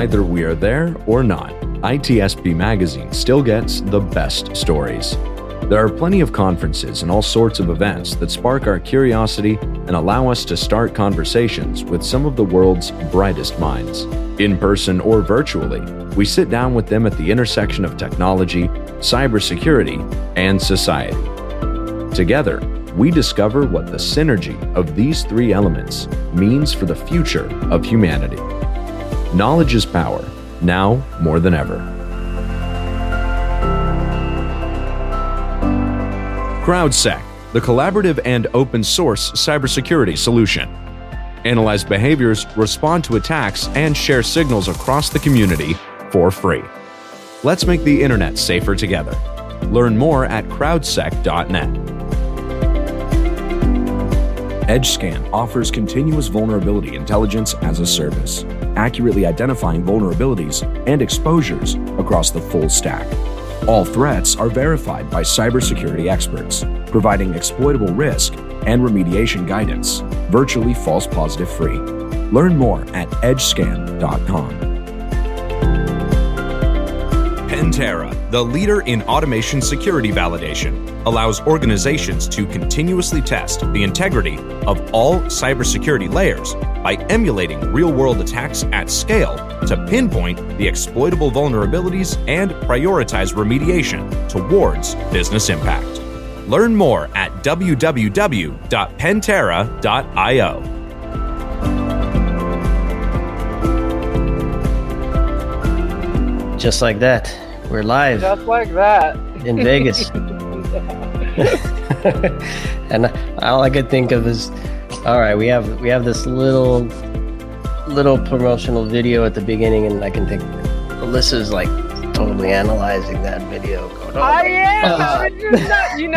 either we are there or not, ITSP Magazine still gets the best stories. There are plenty of conferences and all sorts of events that spark our curiosity and allow us to start conversations with some of the world's brightest minds. In person or virtually, we sit down with them at the intersection of technology, cybersecurity, and society. Together, we discover what the synergy of these three elements means for the future of humanity. Knowledge is power, now more than ever. CrowdSec, the collaborative and open source cybersecurity solution. Analyze behaviors, respond to attacks, and share signals across the community for free. Let's make the internet safer together. Learn more at crowdsec.net. EdgeScan offers continuous vulnerability intelligence as a service, accurately identifying vulnerabilities and exposures across the full stack. All threats are verified by cybersecurity experts, providing exploitable risk and remediation guidance, virtually false positive free. Learn more at edgescan.com. Pantera, the leader in automation security validation, allows organizations to continuously test the integrity of all cybersecurity layers by emulating real-world attacks at scale to pinpoint the exploitable vulnerabilities and prioritize remediation towards business impact. Learn more at www.pantera.io. Just like that, we're live. Just like that. In Vegas. And all I could think of is, all right, we have this little promotional video at the beginning, and I can think Alyssa's like totally analyzing that video. Going, oh, I am. You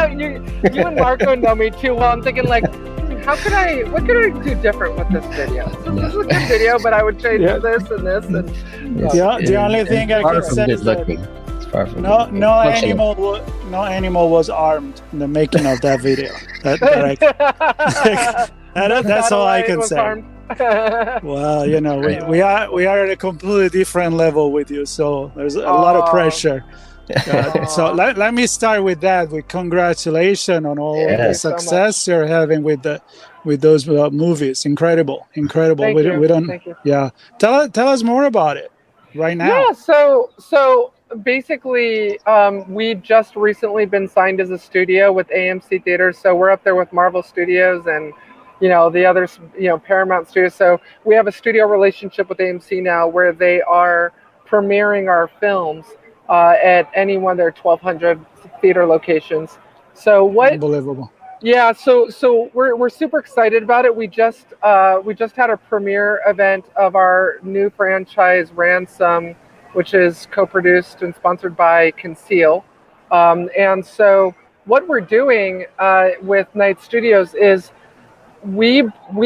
and Marco know me too well. I'm thinking like, what could I do different with this video? This is a good video, but I would change this and this. And the only thing I can say is that no animal was armed in the making of that video. That's all I can say. Well, we are at a completely different level with you, so there's a lot of pressure. So let me start with that. With congratulations on all the success you're having with those movies. Incredible. Thank we don't. Thank you. Yeah. Tell us more about it right now. Yeah. So basically, we've just recently been signed as a studio with AMC Theaters. So we're up there with Marvel Studios and the others, Paramount Studios. So we have a studio relationship with AMC now, where they are premiering our films at any one of their 1,200 theater locations. So Unbelievable. Yeah, so we're super excited about it. We just had a premiere event of our new franchise, Ransom, which is co-produced and sponsored by Conceal. And so what we're doing with Knight Studios is we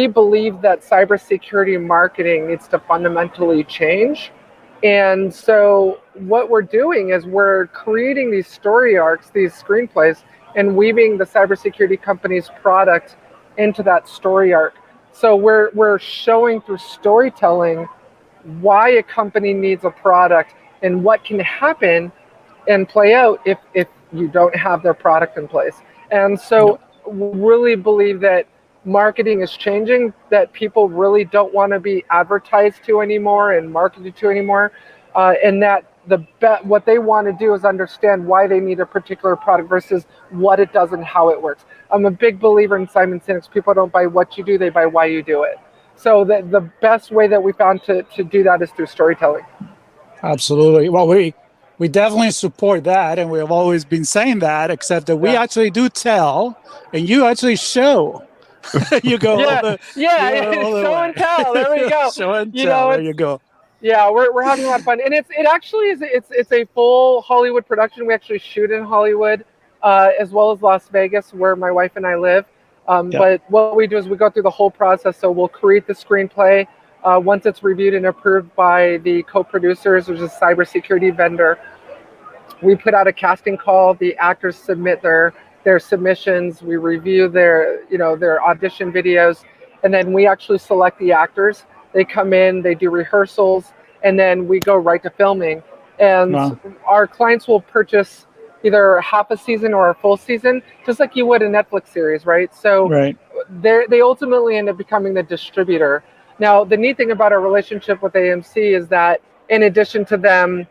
believe that cybersecurity marketing needs to fundamentally change. And so what we're doing is we're creating these story arcs, these screenplays, and weaving the cybersecurity company's product into that story arc. So we're showing through storytelling why a company needs a product and what can happen and play out if you don't have their product in place. And so we really believe that marketing is changing, that people really don't want to be advertised to anymore and marketed to anymore, and that what they want to do is understand why they need a particular product versus what it does and how it works. I'm a big believer in Simon Sinek's, people don't buy what you do, they buy why you do it. So the best way that we found to do that is through storytelling. Absolutely. Well, we definitely support that, and we have always been saying that, except that we actually do tell, and you actually show. You go show and tell. There we go. Show and tell. There you go. Yeah, we're having a lot of fun, and it actually is it's a full Hollywood production. We actually shoot in Hollywood, as well as Las Vegas, where my wife and I live. But what we do is we go through the whole process. So we'll create the screenplay. Once it's reviewed and approved by the co-producers, which is a cybersecurity vendor, we put out a casting call. The actors submit their submissions. We review their audition videos, and then we actually select the actors. They come in, they do rehearsals, and then we go right to filming. And our clients will purchase either half a season or a full season, just like you would a Netflix series, right? So they ultimately end up becoming the distributor. Now, the neat thing about our relationship with AMC is that in addition to them,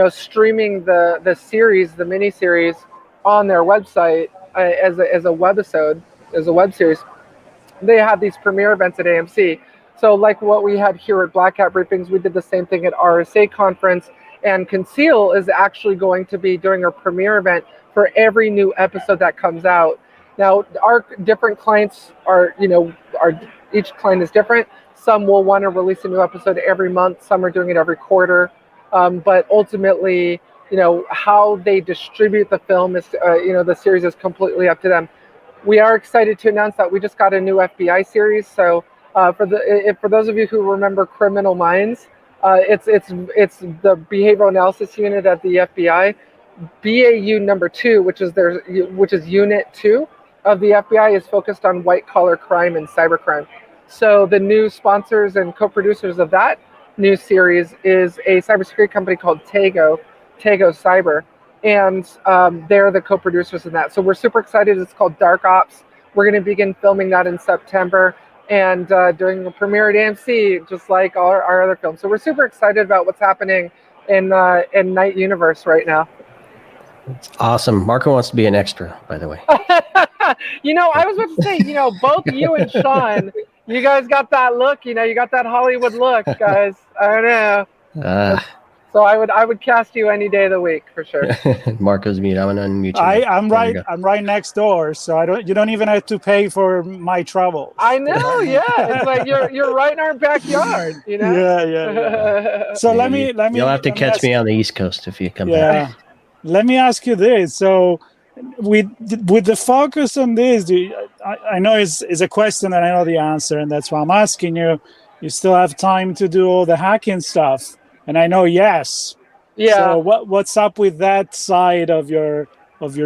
streaming the series, the miniseries on their website as a webisode, as a web series, they have these premiere events at AMC. So like what we had here at Black Hat Briefings, we did the same thing at RSA Conference, and Conceal is actually going to be doing a premiere event for every new episode that comes out. Now, our different clients are, each client is different. Some will want to release a new episode every month. Some are doing it every quarter. But ultimately, how they distribute the film is, the series is completely up to them. We are excited to announce that we just got a new FBI series. So for those of you who remember Criminal Minds, it's the behavioral analysis unit at the FBI. BAU number 2, which is Unit 2 of the FBI, is focused on white collar crime and cybercrime. So the new sponsors and co-producers of that new series is a cybersecurity company called Tago Cyber, and they're the co-producers in that. So we're super excited. It's called Dark Ops. We're going to begin filming that in September and doing a premiere at AMC, just like our other films. So we're super excited about what's happening in Night Universe right now. It's awesome. Marco wants to be an extra, by the way. I was about to say, both you and Sean, you guys got that look. You got that Hollywood look, guys. I don't know. So I would cast you any day of the week for sure. Marco's mute. I'm gonna unmute you. I'm right next door, so you don't even have to pay for my travel. I know, yeah. It's like you're right in our backyard, Yeah. So let me. You'll have to catch me on the East Coast if you come back. Let me ask you this. So with the focus on this, I know it's a question and I know the answer, and that's why I'm asking you. You still have time to do all the hacking stuff. And I know, yes. Yeah. So what's up with that side of your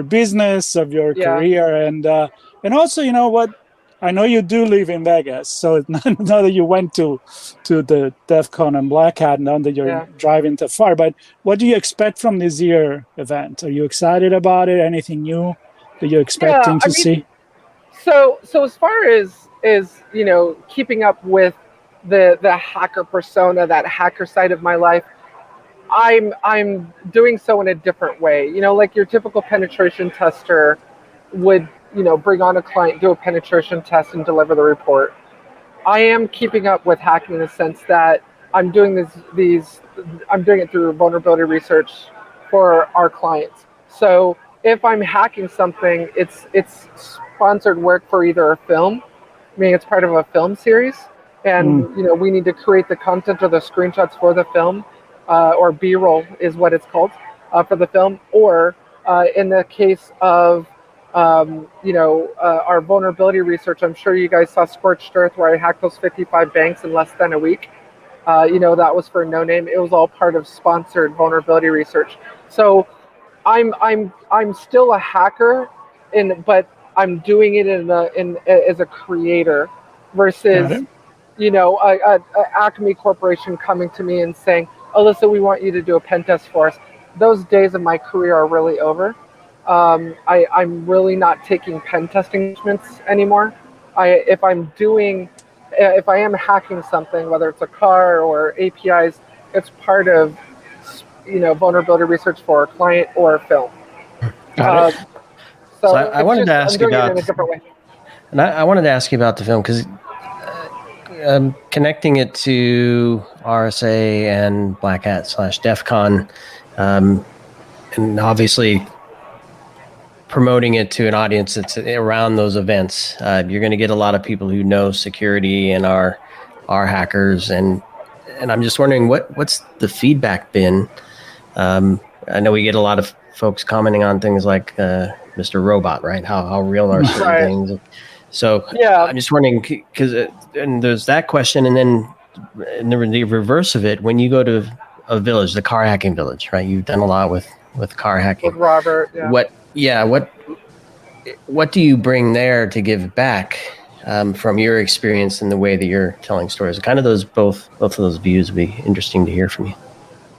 business, of your career, and also, what? I know you do live in Vegas, so it's not that you went to the DEF CON and Black Hat, not that you're driving too far. But what do you expect from this year event? Are you excited about it? Anything new that you're expecting to see? So as far as keeping up with the hacker persona, that hacker side of my life, I'm doing so in a different way. Like your typical penetration tester would, bring on a client, do a penetration test, and deliver the report. I am keeping up with hacking in the sense that I'm doing I'm doing it through vulnerability research for our clients. So if I'm hacking something, it's sponsored work for either a film, meaning it's part of a film series, and we need to create the content or the screenshots for the film, or B-roll is what it's called, for the film, or in the case of our vulnerability research, I'm sure you guys saw Scorched Earth, where I hacked those 55 banks in less than a week. That was for No Name. It was all part of sponsored vulnerability research. So I'm still a hacker, but I'm doing it as a creator versus a Acme Corporation coming to me and saying, Alissa, we want you to do a pen test for us. Those days of my career are really over. I'm really not taking pen testing engagements anymore. If I am hacking something, whether it's a car or APIs, it's part of vulnerability research for a client or a film. So I wanted to ask about, it in a different way. And I wanted to ask you about the film because connecting it to RSA and Black Hat / DEF CON, and obviously promoting it to an audience that's around those events, you're going to get a lot of people who know security and are hackers, and I'm just wondering what's the feedback been. I know we get a lot of folks commenting on things like Mr. Robot, right? How real are certain things? So I'm just wondering, because and there's that question, and then in the reverse of it, when you go to a village, the car hacking village, right? You've done a lot with car hacking. With Robert, What do you bring there to give back? from your experience and the way that you're telling stories. Kind of both of those views would be interesting to hear from you.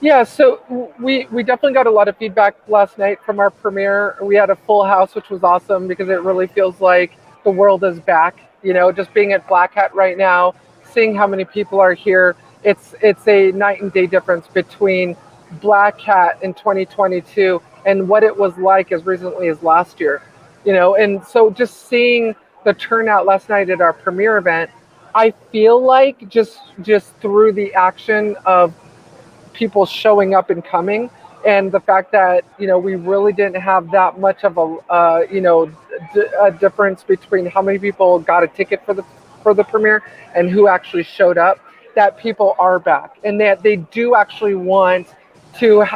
Yeah, so we definitely got a lot of feedback last night from our premiere. We had a full house, which was awesome because it really feels like the world is back. Just being at Black Hat right now, seeing how many people are here, it's a night and day difference between Black Hat in 2022 and what it was like as recently as last year. And so just seeing the turnout last night at our premiere event, I feel like just through the action of people showing up and coming, and the fact that we really didn't have that much of a difference between how many people got a ticket for the premiere and who actually showed up, that people are back and that they do actually want to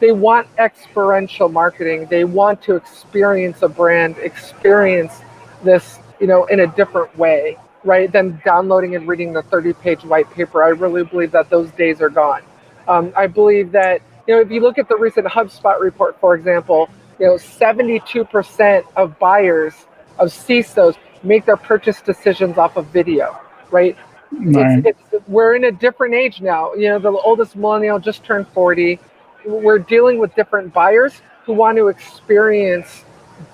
they want experiential marketing. They want to experience a brand, experience this in a different way, right, than downloading and reading the 30-page white paper. I really believe that those days are gone. I believe that, if you look at the recent HubSpot report, for example, 72% of buyers, of CISOs, make their purchase decisions off of video, right? We're in a different age now. The oldest millennial just turned 40. We're dealing with different buyers who want to experience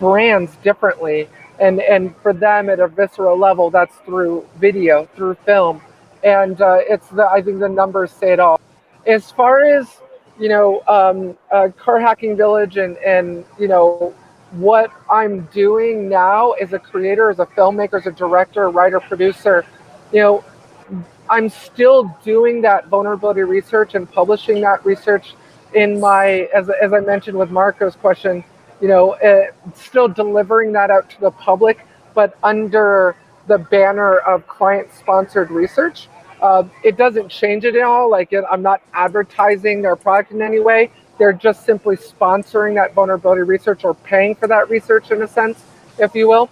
brands differently. And for them at a visceral level, that's through video, through film. And I think the numbers say it all. As far as Car Hacking Village and what I'm doing now as a creator, as a filmmaker, as a director, a writer, producer, I'm still doing that vulnerability research and publishing that research in my, as I mentioned with Marco's question, still delivering that out to the public, but under the banner of client-sponsored research. It doesn't change it at all. I'm not advertising their product in any way. They're just simply sponsoring that vulnerability research or paying for that research in a sense, if you will.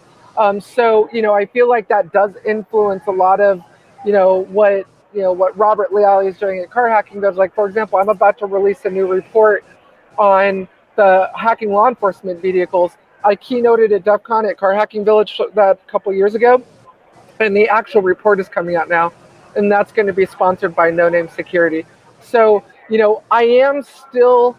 So I feel like that does influence a lot of, what Robert Leali is doing at Car Hacking Village. Like, for example, I'm about to release a new report on the hacking law enforcement vehicles. I keynoted at DEF CON at Car Hacking Village that a couple years ago, and the actual report is coming out now. And that's going to be sponsored by No Name Security. So, I am still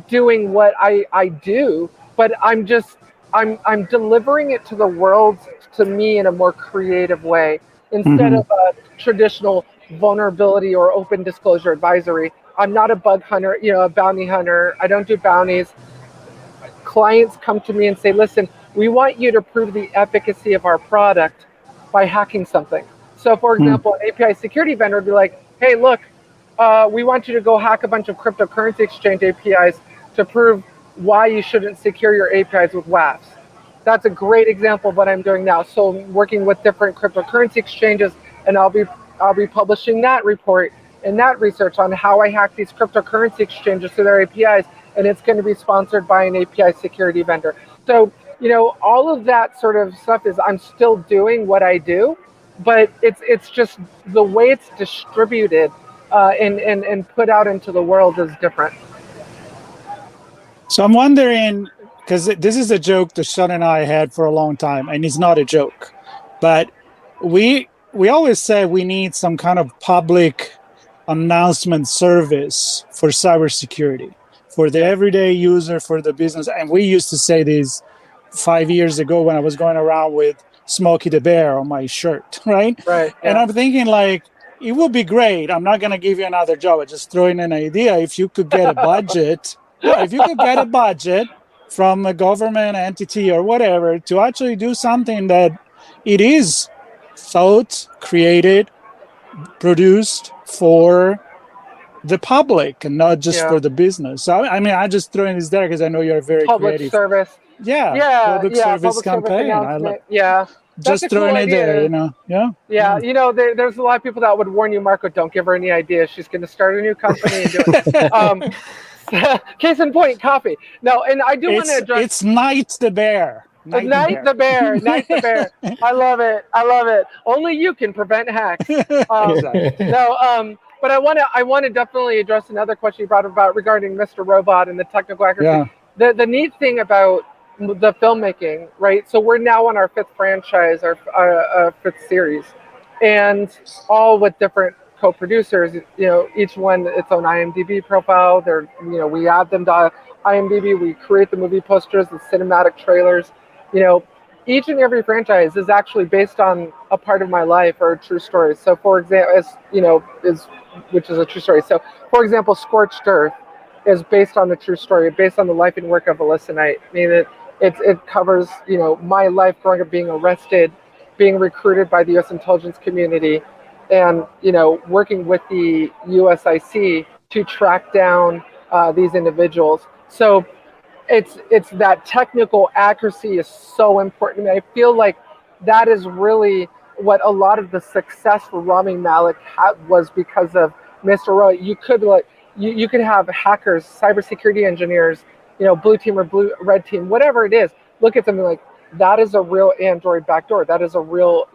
doing what I do, but I'm delivering it to the world, to me, in a more creative way. Instead of a traditional vulnerability or open disclosure advisory. I'm not a bug hunter, a bounty hunter. I don't do bounties. Clients come to me and say, listen, we want you to prove the efficacy of our product by hacking something. So, for example, an API security vendor would be like, hey, look, we want you to go hack a bunch of cryptocurrency exchange APIs to prove why you shouldn't secure your APIs with WAFs. That's a great example of what I'm doing now. So I'm working with different cryptocurrency exchanges, and I'll be publishing that report and that research on how I hack these cryptocurrency exchanges through their APIs, and it's going to be sponsored by an API security vendor. So, all of that sort of stuff is, I'm still doing what I do, but it's just the way it's distributed and put out into the world is different. So I'm wondering, because this is a joke that Sean and I had for a long time, and it's not a joke, but we always say we need some kind of public announcement service for cybersecurity, for the everyday user, for the business. And we used to say this 5 years ago when I was going around with Smokey the Bear on my shirt, right? Right. Yeah. And I'm thinking, like, it would be great. I'm not going to give you another job. I'm just throwing an idea. If you could get a budget, if you could get a budget from a government entity or whatever to actually do something that it is thought, created, produced for the public and not just for the business. So, I mean, I just throw in this there because I know you're very public creative. Service. Public service campaign. Just throwing cool it there, there's a lot of people that would warn you, Marco, don't give her any ideas. She's going to start a new company and do it. Case in point, coffee. No, and I do want to address. It's Knight the Bear. Knight the Bear. I love it. Only you can prevent hacks. But I want to definitely address another question you brought about regarding Mr. Robot and the technical accuracy. Yeah. The neat thing about the filmmaking, right? So we're now on our fifth franchise, our fifth series, and all with different co-producers. Each one its own IMDb profile. We add them to IMDb. We create the movie posters, the cinematic trailers. Each and every franchise is actually based on a part of my life or a true story. So, for example, which is a true story. So, for example, Scorched Earth is based on a true story, based on the life and work of Alissa Knight. I mean, it covers my life growing up, being arrested, being recruited by the U.S. intelligence community, and working with the USIC to track down these individuals. So it's that technical accuracy is so important. I feel like that is really what a lot of the success for Rami Malek was because of Mr. Roy. You could have hackers, cybersecurity engineers, blue team or red team, whatever it is. Look at something like that is a real Android backdoor. That is a real,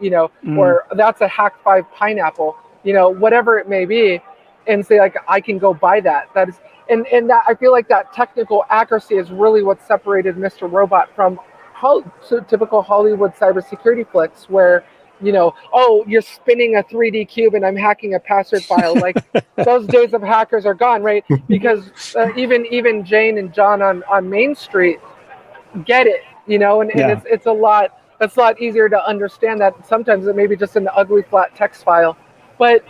or that's a Hack 5 pineapple, whatever it may be, and say like I can go buy that. That is. And that I feel like that technical accuracy is really what separated Mr. Robot from typical Hollywood cybersecurity flicks, where you're spinning a 3D cube and I'm hacking a password file. Like those days of hackers are gone, right? Because even Jane and John on Main Street get it, and it's a lot easier to understand that sometimes it may be just an ugly flat text file, but.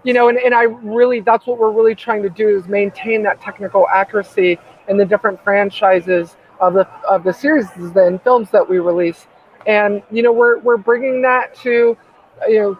And I really, that's what we're really trying to do, is maintain that technical accuracy in the different franchises of the series and films that we release. And, we're bringing that to,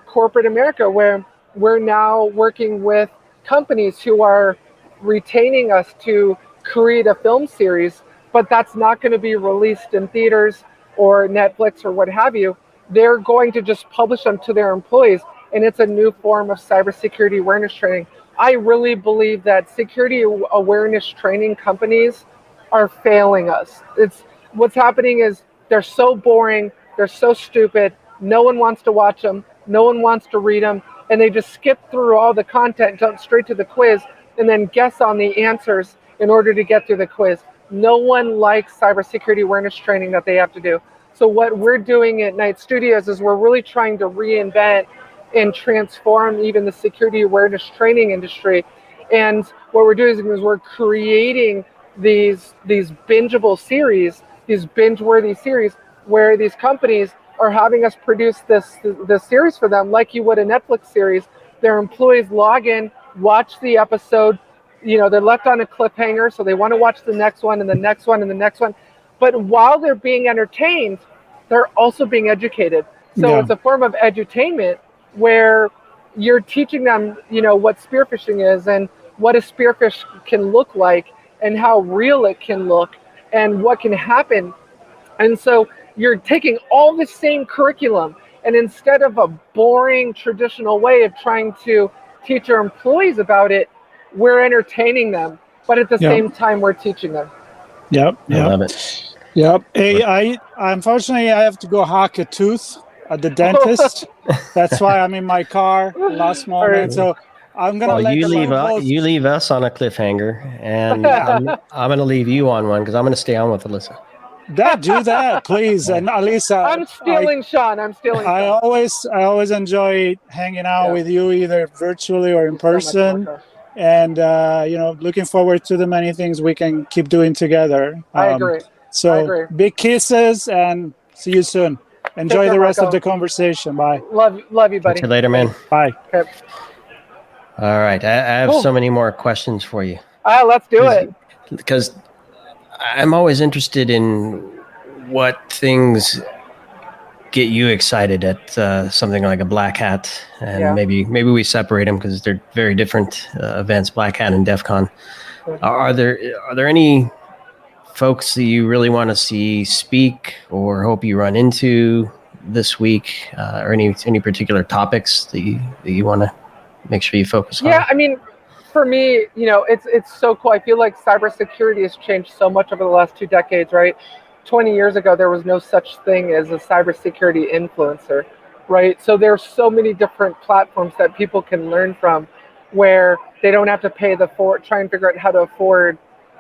corporate America, where we're now working with companies who are retaining us to create a film series, but that's not going to be released in theaters or Netflix or what have you. They're going to just publish them to their employees. And it's a new form of cybersecurity awareness training. I really believe that security awareness training companies are failing us. What's happening is they're so boring, they're so stupid, no one wants to watch them, no one wants to read them, and they just skip through all the content, jump straight to the quiz, and then guess on the answers in order to get through the quiz. No one likes cybersecurity awareness training that they have to do. So what we're doing at Knight Studios is we're really trying to reinvent and transform even the security awareness training industry. And what we're doing is we're creating these bingeable series, these binge-worthy series, where these companies are having us produce this series for them, like you would a Netflix series. Their employees log in, watch the episode, they're left on a cliffhanger, so they want to watch the next one and the next one and the next one. But while they're being entertained, they're also being educated. So it's a form of edutainment, where you're teaching them, what spear phishing is and what a spearfish can look like and how real it can look and what can happen. And so you're taking all the same curriculum, and instead of a boring traditional way of trying to teach our employees about it, we're entertaining them, but at the same time we're teaching them. I love it. Hey, unfortunately I have to go hack a tooth at the dentist. That's why I'm in my car last moment. So I'm gonna let you leave us on a cliffhanger, and I'm gonna leave you on one because I'm gonna stay on with Alissa. Do that, please. And Alissa, I'm stealing Sean. I always enjoy hanging out with you, either virtually or in person. And looking forward to the many things we can keep doing together. I agree. So big kisses and see you soon. Enjoy the rest of the conversation. Bye. Love you, buddy. See you later, man. Bye. Okay. All right. I have so many more questions for you. Let's do it. Because I'm always interested in what things get you excited at something like a Black Hat. And maybe we separate them because they're very different events, Black Hat and DEF CON. Are there any folks that you really want to see speak or hope you run into this week, or any particular topics that you want to make sure you focus on? Yeah, I mean, for me, it's so cool. I feel like cybersecurity has changed so much over the last 2 decades, right? 20 years ago, there was no such thing as a cybersecurity influencer, right? So there's so many different platforms that people can learn from, where they don't have to pay try and figure out how to afford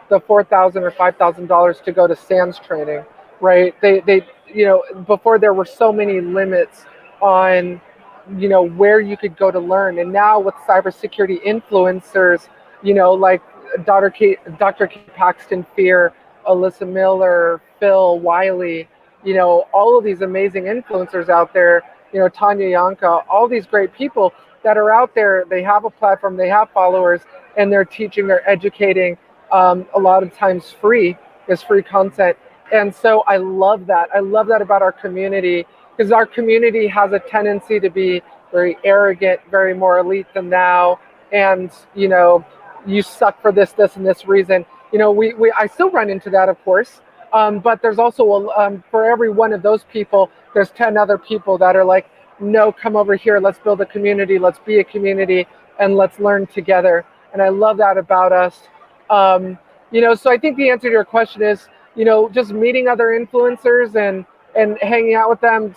the $4,000 or $5,000 to go to SANS training, right? Before there were so many limits on, where you could go to learn. And now with cybersecurity influencers, like Dr. Kate Paxton Fear, Alyssa Miller, Phil Wiley, all of these amazing influencers out there, Tanya Yanka, all these great people that are out there. They have a platform, they have followers, and they're teaching, they're educating, a lot of times free. Is free content. And so I love that. I love that about our community, because our community has a tendency to be very arrogant, very more elite than thou. And, you suck for this, and this reason. I still run into that, of course. But there's also, for every one of those people, there's 10 other people that are like, no, come over here. Let's build a community. Let's be a community, and let's learn together. And I love that about us. So I think the answer to your question is, just meeting other influencers and hanging out with them,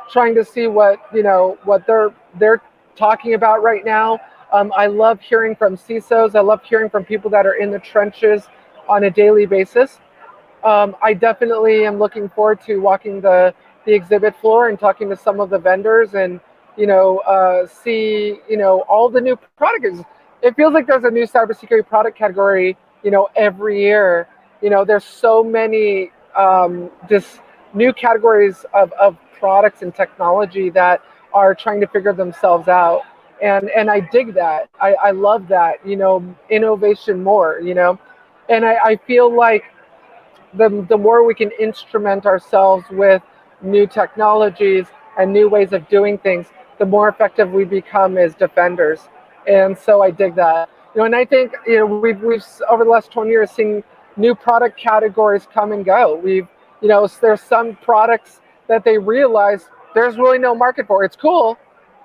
trying to see what they're talking about right now. I love hearing from CISOs. I love hearing from people that are in the trenches on a daily basis. I definitely am looking forward to walking the exhibit floor and talking to some of the vendors and, see, all the new products. It feels like there's a new cybersecurity product category, every year. There's so many just new categories of products and technology that are trying to figure themselves out. And I dig that. I love that, innovation more, and I feel like the more we can instrument ourselves with new technologies and new ways of doing things, the more effective we become as defenders. And so I dig that. And I think we've over the last 20 years seen new product categories come and go. There's some products that they realize there's really no market for. It's cool,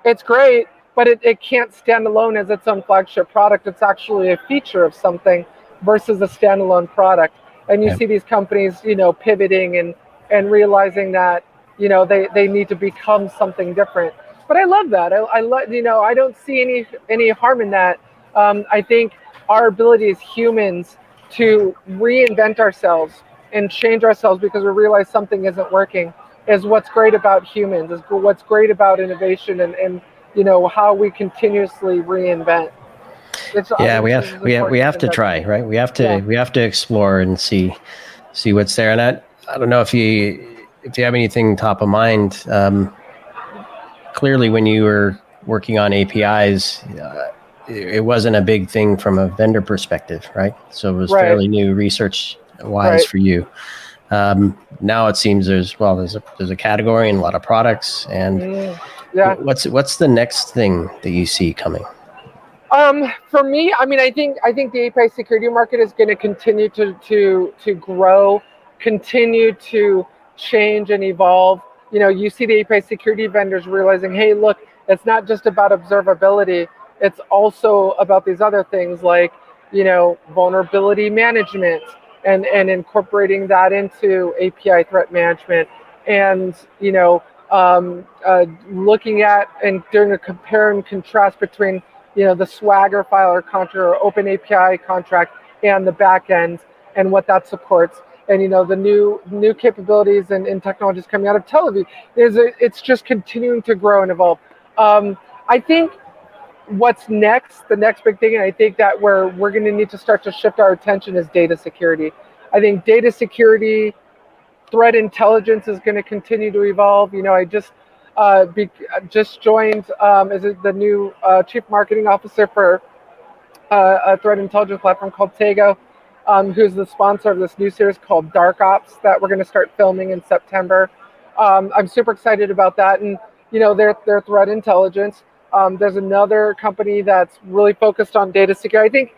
it's great, but it can't stand alone as its own flagship product. It's actually a feature of something versus a standalone product. And you see these companies, pivoting and realizing that, they need to become something different. But I love that. I don't see any harm in that. I think our ability as humans to reinvent ourselves and change ourselves because we realize something isn't working is what's great about humans, is what's great about innovation and how we continuously reinvent. We have to try, right? We have to explore and see what's there. And I don't know if you have anything top of mind. Clearly, when you were working on APIs, it wasn't a big thing from a vendor perspective, right? So it was fairly new research-wise for you. Now it seems there's a category and a lot of products. And what's the next thing that you see coming? For me, I think the API security market is going to continue to grow, continue to change and evolve. You see the API security vendors realizing, hey, look, it's not just about observability. It's also about these other things like, vulnerability management and incorporating that into API threat management and, looking at and doing a compare and contrast between, the Swagger file or contract or open API contract and the back end and what that supports. And, the new capabilities and technologies coming out of Tel Aviv, it's just continuing to grow and evolve. I think what's next, the next big thing, and I think that we're going to need to start to shift our attention is data security. I think data security, threat intelligence is going to continue to evolve. I just joined as the new chief marketing officer for a threat intelligence platform called Tego, who's the sponsor of this new series called Dark Ops that we're going to start filming in September. I'm super excited about that, and their threat intelligence. There's another company that's really focused on data security. I think,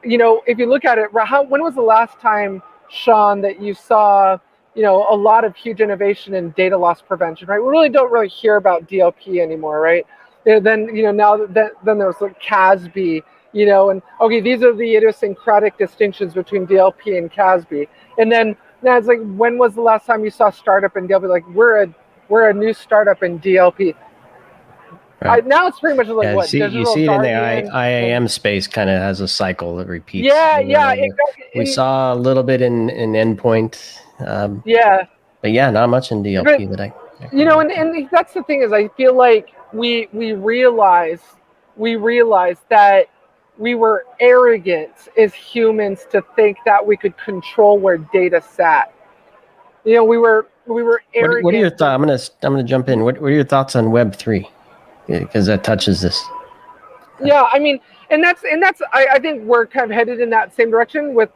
if you look at it, when was the last time, Sean, that you saw, a lot of huge innovation in data loss prevention, right? We really don't hear about DLP anymore, right? Then, now then there's like CASB, and okay, these are the idiosyncratic distinctions between DLP and CASB. And then now it's like, when was the last time you saw startup in DLP? Like, we're a new startup in DLP. Right. Now it's pretty much like what? You see it in the IAM space, kind of has a cycle that repeats. Exactly. We saw a little bit in endpoint Yeah. But yeah, not much in DLP that I. And that's the thing is, I feel like we realize that we were arrogant as humans to think that we could control where data sat. We were arrogant. What are your thoughts? I'm gonna jump in. What are your thoughts on Web3? Because that touches this. Yeah, I mean, and that's I think we're kind of headed in that same direction with,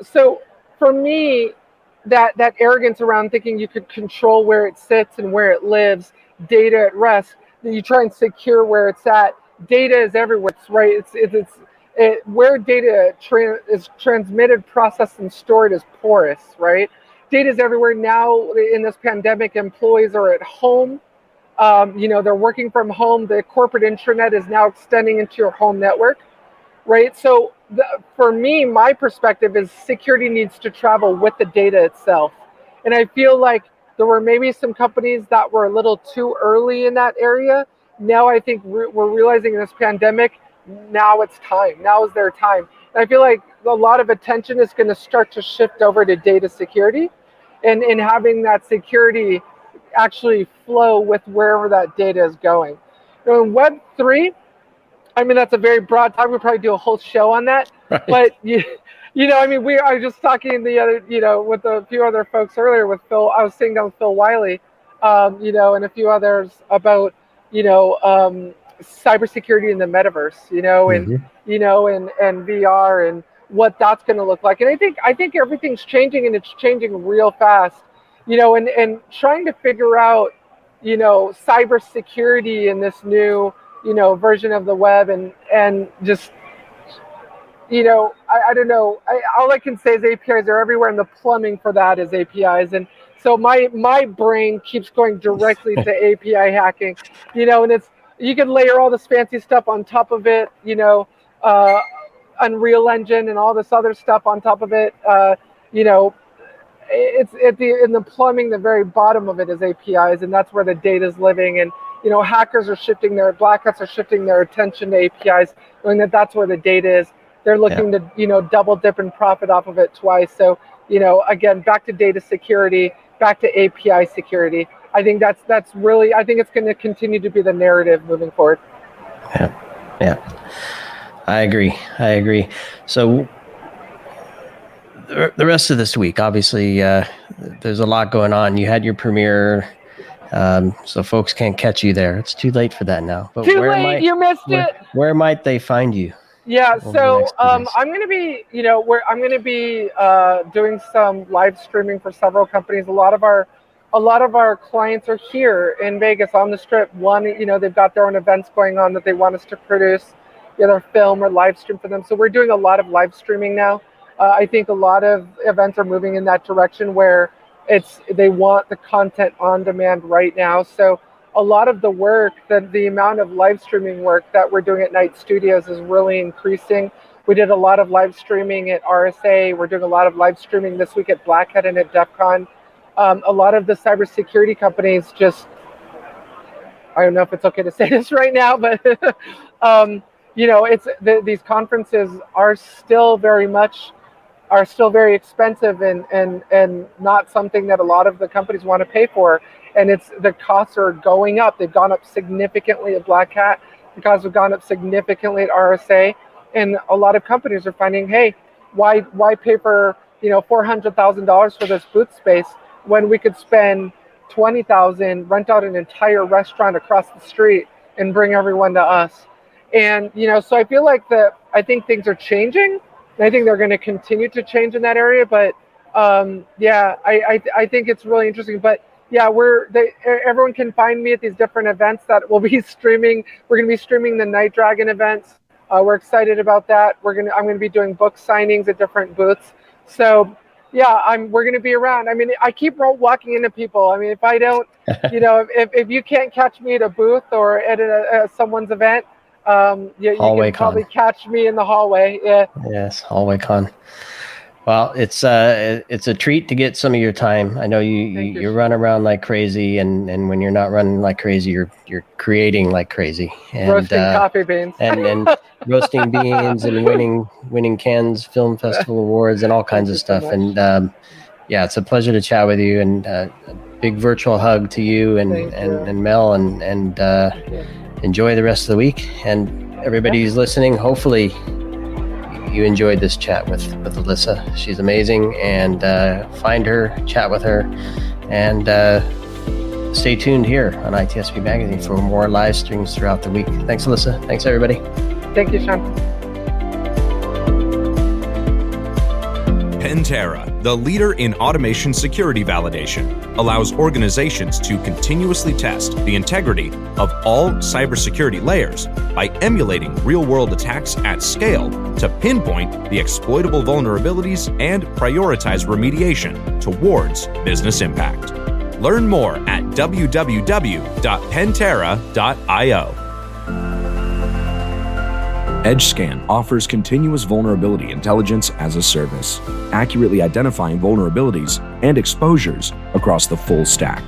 so for me, that arrogance around thinking you could control where it sits and where it lives, data at rest, that you try and secure where it's at. Data is everywhere, right? Where data is transmitted, processed, and stored is porous, right? Data is everywhere now. In this pandemic, employees are at home. They're working from home. The corporate intranet is now extending into your home network, right? So for me, my perspective is security needs to travel with the data itself. And I feel like there were maybe some companies that were a little too early in that area. Now I think we're realizing in this pandemic, now it's time. Now is their time. And I feel like a lot of attention is going to start to shift over to data security and having that security actually flow with wherever that data is going. In Web3, I mean, that's a very broad topic. We'll probably do a whole show on that. Right. But, I mean, we are just talking the other, with a few other folks earlier with Phil. I was sitting down with Phil Wiley, and a few others about, cybersecurity in the metaverse, and VR and what that's going to look like. And I think everything's changing, and it's changing real fast. And trying to figure out, cybersecurity in this new, version of the web and just, I don't know. All I can say is APIs are everywhere, and the plumbing for that is APIs. And so my brain keeps going directly to API hacking, and you can layer all this fancy stuff on top of it, Unreal Engine and all this other stuff on top of it, it's in the plumbing, the very bottom of it is APIs, and that's where the data is living. And hackers are black hats are shifting their attention to APIs, knowing that that's where the data is. They're looking to double dip and profit off of it twice. So again, back to data security, back to API security. I think that's really, I think it's going to continue to be the narrative moving forward. Yeah, I agree. So the rest of this week, obviously, there's a lot going on. You had your premiere, so folks can't catch you there. It's too late for that now. But too late, you missed it. Where might they find you? Yeah, so I'm going to be, I'm going to be doing some live streaming for several companies. A lot of our clients are here in Vegas on the Strip. One, they've got their own events going on that they want us to produce, either film or live stream for them. So we're doing a lot of live streaming now. I think a lot of events are moving in that direction where they want the content on demand right now. So a lot of the work, the amount of live streaming work that we're doing at Night Studios is really increasing. We did a lot of live streaming at RSA. We're doing a lot of live streaming this week at Black Hat and at DEF CON. A lot of the cybersecurity companies just, I don't know if it's okay to say this right now, but these conferences are still very expensive and not something that a lot of the companies want to pay for. And the costs are going up. They've gone up significantly at Black Hat. The costs have gone up significantly at RSA. And a lot of companies are finding, hey, why pay for $400,000 for this booth space when we could spend $20,000, rent out an entire restaurant across the street, and bring everyone to us. And so I feel like I think things are changing. And I think they're going to continue to change in that area. But I think it's really interesting. But yeah, everyone can find me at these different events that we'll be streaming. We're going to be streaming the Night Dragon events. We're excited about that. I'm going to be doing book signings at different booths. So yeah, we're going to be around. I mean, I keep walking into people. I mean, if I don't, if you can't catch me at a booth or at someone's event, you can probably catch me in the hallway. Yeah. Yes, hallway con. Well, it's a treat to get some of your time. I know you run around like crazy, and when you're not running like crazy, you're creating like crazy. And, roasting coffee beans. and roasting beans and winning Cannes Film Festival awards and all kinds of stuff. And yeah, it's a pleasure to chat with you, and a big virtual hug to you and Mel, and enjoy the rest of the week. And everybody who's listening, hopefully you enjoyed this chat with Alissa. She's amazing, and find her, chat with her, and stay tuned here on ITSP Magazine for more live streams throughout the week. Thanks, Alissa. Thanks, everybody. Thank you, Sean. Pentera, the leader in automation security validation, allows organizations to continuously test the integrity of all cybersecurity layers by emulating real-world attacks at scale to pinpoint the exploitable vulnerabilities and prioritize remediation towards business impact. Learn more at www.pentera.io. EdgeScan offers continuous vulnerability intelligence as a service, accurately identifying vulnerabilities and exposures across the full stack.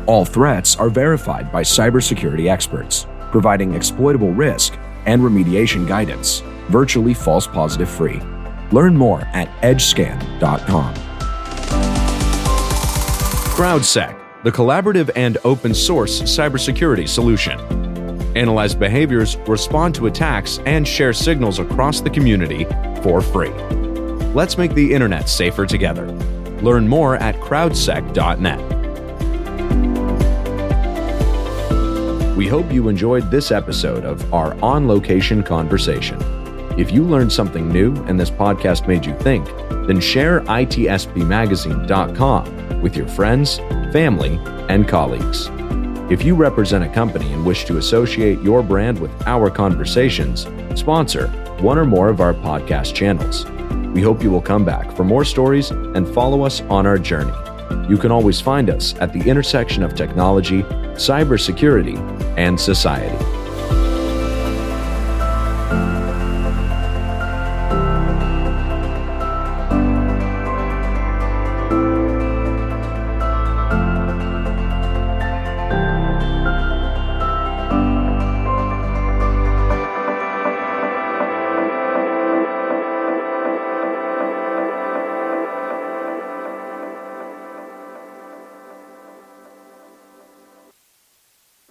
All threats are verified by cybersecurity experts, providing exploitable risk and remediation guidance, virtually false positive free. Learn more at edgescan.com. CrowdSec, the collaborative and open source cybersecurity solution. Analyze behaviors, respond to attacks, and share signals across the community for free. Let's make the internet safer together. Learn more at crowdsec.net. We hope you enjoyed this episode of our on-location conversation. If you learned something new and this podcast made you think, then share ITSPmagazine.com with your friends, family, and colleagues. If you represent a company and wish to associate your brand with our conversations, sponsor one or more of our podcast channels. We hope you will come back for more stories and follow us on our journey. You can always find us at the intersection of technology, cybersecurity, and society.